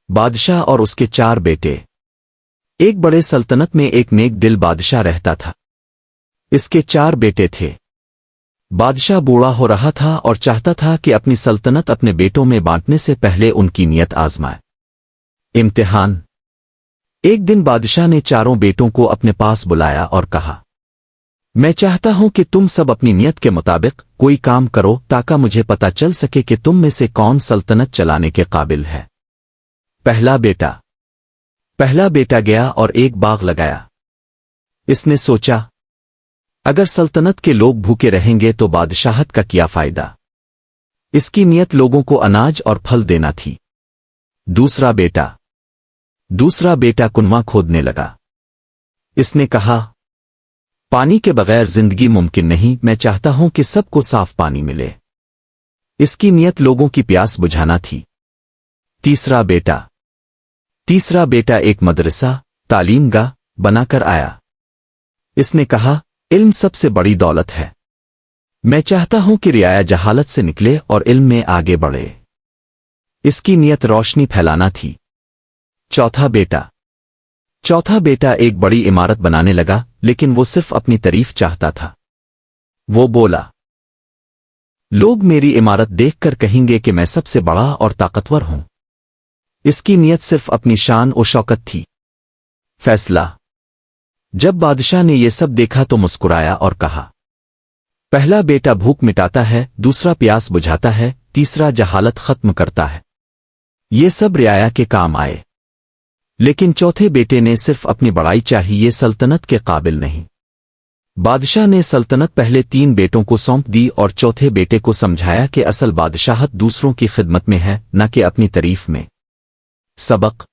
بادشاہ اور اس کے 4 بیٹے۔ ایک بڑے سلطنت میں ایک نیک دل بادشاہ رہتا تھا۔ اس کے 4 بیٹے تھے۔ بادشاہ بوڑھا ہو رہا تھا اور چاہتا تھا کہ اپنی سلطنت اپنے بیٹوں میں بانٹنے سے پہلے ان کی نیت آزمائے۔ امتحان۔ ایک دن بادشاہ نے 4 بیٹوں کو اپنے پاس بلایا اور کہا، میں چاہتا ہوں کہ تم سب اپنی نیت کے مطابق کوئی کام کرو تاکہ مجھے پتہ چل سکے کہ تم میں سے کون سلطنت چلانے کے قابل ہے۔ پہلا بیٹا گیا اور ایک باغ لگایا۔ اس نے سوچا، اگر سلطنت کے لوگ بھوکے رہیں گے تو بادشاہت کا کیا فائدہ؟ اس کی نیت لوگوں کو اناج اور پھل دینا تھی۔ دوسرا بیٹا کنواں کھودنے لگا۔ اس نے کہا، پانی کے بغیر زندگی ممکن نہیں، میں چاہتا ہوں کہ سب کو صاف پانی ملے۔ اس کی نیت لوگوں کی پیاس بجھانا تھی۔ تیسرا بیٹا ایک مدرسہ تعلیم گاہ بنا کر آیا۔ اس نے کہا، علم سب سے بڑی دولت ہے، میں چاہتا ہوں کہ رعایا جہالت سے نکلے اور علم میں آگے بڑھے۔ اس کی نیت روشنی پھیلانا تھی۔ چوتھا بیٹا ایک بڑی عمارت بنانے لگا، لیکن وہ صرف اپنی تعریف چاہتا تھا۔ وہ بولا، لوگ میری عمارت دیکھ کر کہیں گے کہ میں سب سے بڑا اور طاقتور ہوں۔ اس کی نیت صرف اپنی شان و شوکت تھی۔ فیصلہ۔ جب بادشاہ نے یہ سب دیکھا تو مسکرایا اور کہا، پہلا بیٹا بھوک مٹاتا ہے، دوسرا پیاس بجھاتا ہے، تیسرا جہالت ختم کرتا ہے۔ یہ سب رعایا کے کام آئے، لیکن چوتھے بیٹے نے صرف اپنی بڑائی چاہی، یہ سلطنت کے قابل نہیں۔ بادشاہ نے سلطنت پہلے 3 بیٹوں کو سونپ دی اور چوتھے بیٹے کو سمجھایا کہ اصل بادشاہت دوسروں کی خدمت میں ہے، نہ کہ اپنی تعریف میں۔ سبق۔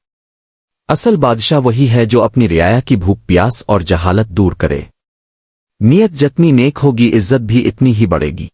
اصل بادشاہ وہی ہے جو اپنی رعایا کی بھوک پیاس اور جہالت دور کرے۔ نیت جتنی نیک ہوگی عزت بھی اتنی ہی بڑھے گی۔